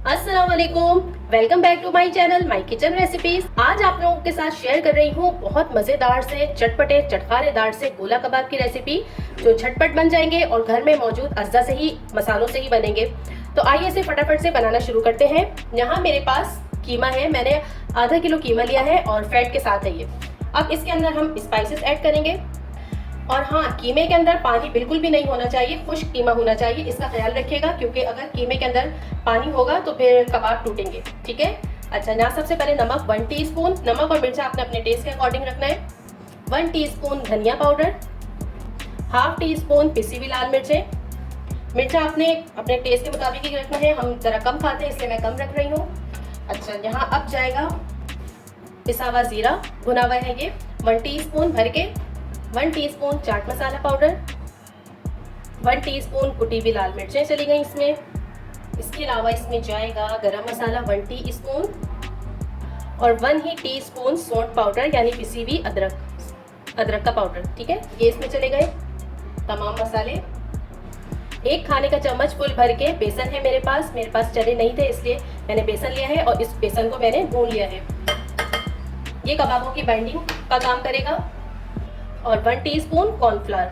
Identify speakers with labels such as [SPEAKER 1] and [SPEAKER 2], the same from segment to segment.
[SPEAKER 1] अस्सलाम वालेकुम, welcome back to my channel my kitchen recipes. आज आप लोगों के साथ शेयर कर रही हूँ बहुत मजेदार से चटपटे चटखारेदार से गोला कबाब की रेसिपी जो झटपट बन जाएंगे और घर में मौजूद अज्जा से ही मसालों से ही बनेंगे। तो आइए इसे फटाफट से बनाना शुरू करते हैं। यहाँ मेरे पास कीमा है, मैंने आधा किलो कीमा लिया है और फैट के साथ है ये। अब इसके अंदर हम स्पाइसेस ऐड करेंगे और हाँ, कीमे के अंदर पानी बिल्कुल भी नहीं होना चाहिए, खुश्क कीमा होना चाहिए, इसका ख्याल रखिएगा क्योंकि अगर कीमे के अंदर पानी होगा तो फिर कबाब टूटेंगे। ठीक है। अच्छा, यहाँ सबसे पहले नमक 1 टीस्पून, नमक और मिर्चा आपने अपने टेस्ट के अकॉर्डिंग रखना है। 1 टीस्पून धनिया पाउडर, हाफ टी स्पून पिसी हुई लाल मिर्चें। मिर्चा आपने अपने टेस्ट के मुताबिक ही रखना है, हम ज़रा कम खाते हैं इसलिए मैं कम रख रही हूँ। अच्छा, यहाँ अब जाएगा पिसा हुआ ज़ीरा, भुना हुआ है ये 1 टीस्पून भर के। 1 teaspoon chaat masala powder, 1 teaspoon कुटी हुई लाल मिर्चें चली गई इसमें। इसके अलावा इसमें जाएगा गरम मसाला 1 टीस्पून और 1 ही टीस्पून सौंठ पाउडर यानी पिसी हुई अदरक का पाउडर। ठीक है, ये इसमें चले गए तमाम मसाले। 1 खाने का चम्मच फुल भर के बेसन है मेरे पास चने नहीं थे इसलिए मैंने बेसन लिया है और इस बेसन को मैंने भून लिया है। ये कबाबों की बाइंडिंग का काम करेगा। और 1 teaspoon cornflour,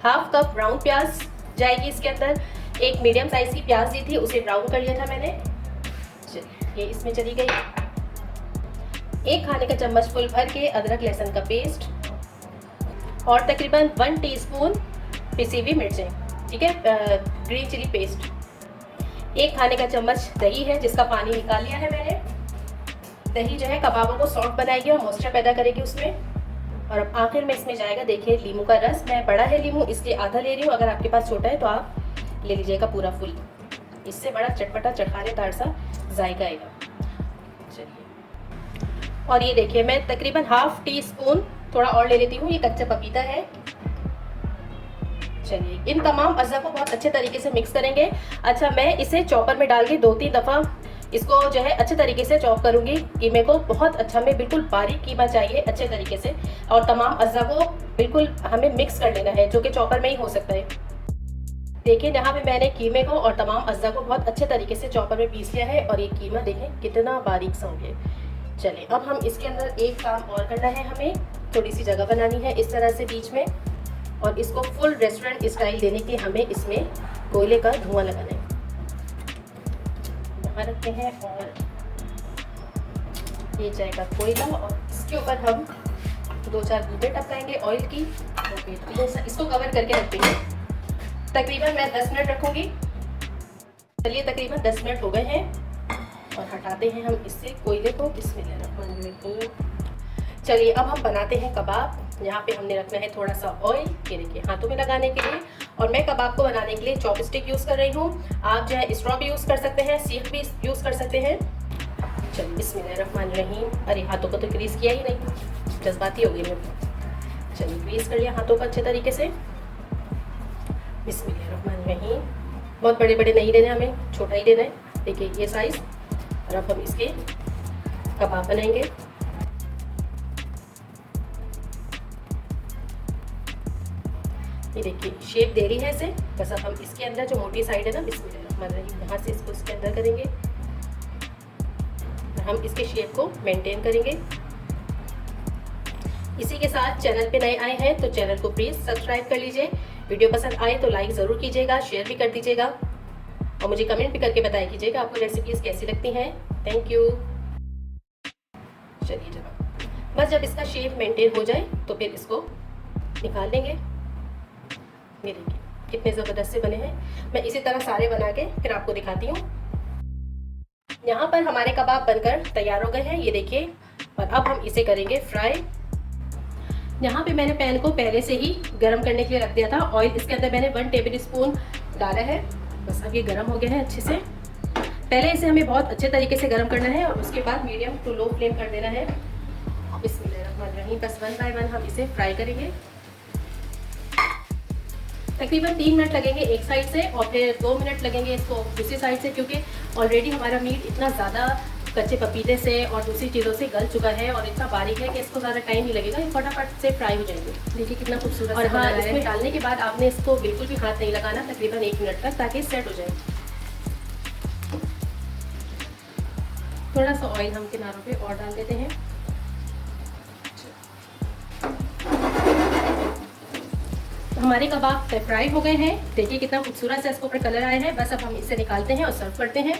[SPEAKER 1] half cup brown प्याज जाएगी इसके अंदर। एक मीडियम साइज की प्याज ली थी, उसे ब्राउन कर लिया था मैंने। ये इसमें चली गई। 1 खाने का चम्मच फुल भर के अदरक लहसुन का पेस्ट और तकरीबन 1 टीस्पून पिसी हुई मिर्चें। ठीक है, ग्रीन चिली पेस्ट। 1 खाने का चम्मच दही है जिसका पानी निकाल लिया है मैंने। दही जो है कबाबों को सॉफ्ट बनाएगी और मॉइस्चर पैदा करेगी उसमें। और अब आखिर में इसमें जाएगा, देखिए, लीमू का रस। मैं बड़ा है लीमू इसलिए आधा ले रही हूँ, अगर आपके पास छोटा है तो आप ले लीजिएगा पूरा फुल। इससे बड़ा चटपटा चटखारेदार सा जायका आएगा। चलिए, और ये देखिए मैं तकरीबन हाफ टी स्पून थोड़ा और ले लेती हूँ, ये कच्चा पपीता है। चलिए, इन तमाम अज़्ज़ा को बहुत अच्छे तरीके से मिक्स करेंगे। अच्छा, मैं इसे चॉपर में डाल के 2-3 दफ़ा इसको जो है अच्छे तरीके से चॉप करूंगी। कीमे को बहुत अच्छा, में बिल्कुल बारीक कीमा चाहिए अच्छे तरीके से, और तमाम अज़्ज़ा को बिल्कुल हमें मिक्स कर लेना है जो कि चॉपर में ही हो सकता है। देखिए, यहाँ पे मैंने कीमे को और तमाम अज़्ज़ा को बहुत अच्छे तरीके से चॉपर में पीस लिया है और ये कीमा देखें कितना बारीक सा हो गया। चलिए, अब हम इसके अंदर एक काम और करना है, हमें थोड़ी सी जगह बनानी है इस तरह से बीच में, और इसको फुल रेस्टोरेंट स्टाइल देने के हमें इसमें कोयले का धुआं लगाना है। रखते हैं और ये जाएगा कोयला और इसके ऊपर हम 2-4 बूंदें टपकाएंगे ऑयल की। इसको कवर करके रख देंगे। तकरीबन मैं 10 मिनट रखूंगी। चलिए, तकरीबन 10 मिनट हो गए हैं और हटाते हैं हम इससे कोयले को। बिस्मिल्लाह। चलिए, अब हम बनाते हैं कबाब। यहाँ पे हमने रखना है थोड़ा सा ऑयल, ये देखिए, हाथों में लगाने के लिए। और मैं कबाब को बनाने के लिए चॉपस्टिक यूज़ कर रही हूँ। आप जो है स्ट्रॉ भी यूज़ कर सकते हैं, सीख भी यूज़ कर सकते हैं। चलिए, बिस्मिल्लाहिर्रहमानिर्रहीम। अरे, हाथों को तो ग्रीस किया ही नहीं, जज्बाती हो गई मैं। चलिए, ग्रीस कर लिया हाथों को अच्छे तरीके से। बिस्मिल्लाहिर्रहमानिर्रहीम। बहुत बड़े बड़े नहीं देने हमें, छोटा ही देना है। देखिए ये साइज़। और अब हम इसके कबाब बनाएंगे। ये देखिए शेप दे रही है इसे। बस अब हम इसके अंदर जो मोटी साइड है ना, बिस्मिल्लाहिर्रहमानिर्रहीम, यहाँ से इसको इसके अंदर करेंगे और हम इसके शेप को मेंटेन करेंगे। इसी के साथ चैनल पे नए आए हैं तो चैनल को प्लीज़ सब्सक्राइब कर लीजिए। वीडियो पसंद आए तो लाइक ज़रूर कीजिएगा, शेयर भी कर दीजिएगा और मुझे कमेंट भी करके बताया कीजिएगा आपको रेसिपीज़ कैसी लगती हैं। Thank you. चलिए जनाब, बस जब इसका शेप मेंटेन हो जाए तो फिर इसको निकाल लेंगे। ये देखिए कितने ज़बरदस्त से बने हैं। मैं इसी तरह सारे बना के फिर आपको दिखाती हूँ। यहाँ पर हमारे कबाब बनकर तैयार हो गए हैं, ये देखिए। और अब हम इसे करेंगे फ्राई। यहाँ पे मैंने पैन को पहले से ही गर्म करने के लिए रख दिया था। ऑयल इसके अंदर मैंने 1 टेबल स्पून डाला है। बस अब ये गर्म हो गया है अच्छे से। पहले इसे हमें बहुत अच्छे तरीके से गर्म करना है और उसके बाद मीडियम टू लो फ्लेम कर देना है। बिस्मिल्लाहिर्रहमानिर्रहीम। बस 1 बाय 1 हम इसे फ्राई करेंगे। तकरीबन 3 मिनट लगेंगे एक साइड से और फिर 2 मिनट लगेंगे इसको दूसरी साइड से, क्योंकि ऑलरेडी हमारा मीट इतना ज़्यादा कच्चे पपीते से और दूसरी चीज़ों से गल चुका है और इतना बारीक है कि इसको ज़्यादा टाइम नहीं लगेगा, ये फटाफट से फ्राई हो जाएंगे। देखिए कितना खूबसूरत। और हाँ, इसमें डालने के बाद आपने इसको बिल्कुल भी हाथ नहीं लगाना, तकरीबन 1 मिनट तक, ताकि सेट हो जाए। थोड़ा सा ऑयल हम किनारों पे और डाल देते हैं। हमारे कबाब फ्राई हो गए हैं। देखिए कितना खूबसूरत से इसके ऊपर कलर आया है। बस अब हम इसे निकालते हैं और सर्व करते हैं।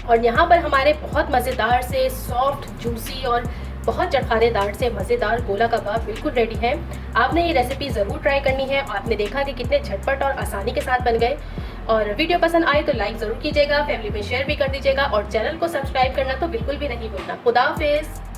[SPEAKER 1] और यहाँ पर हमारे बहुत मज़ेदार से सॉफ्ट जूसी और बहुत चटखारेदार से मज़ेदार गोला कबाब बिल्कुल रेडी है। आपने ये रेसिपी ज़रूर ट्राई करनी है। और आपने देखा कि कितने झटपट और आसानी के साथ बन गए। और वीडियो पसंद आए तो लाइक ज़रूर कीजिएगा, फैमिली में शेयर भी कर दीजिएगा और चैनल को सब्सक्राइब करना तो बिल्कुल भी नहीं भूलना। खुदा हाफिज़।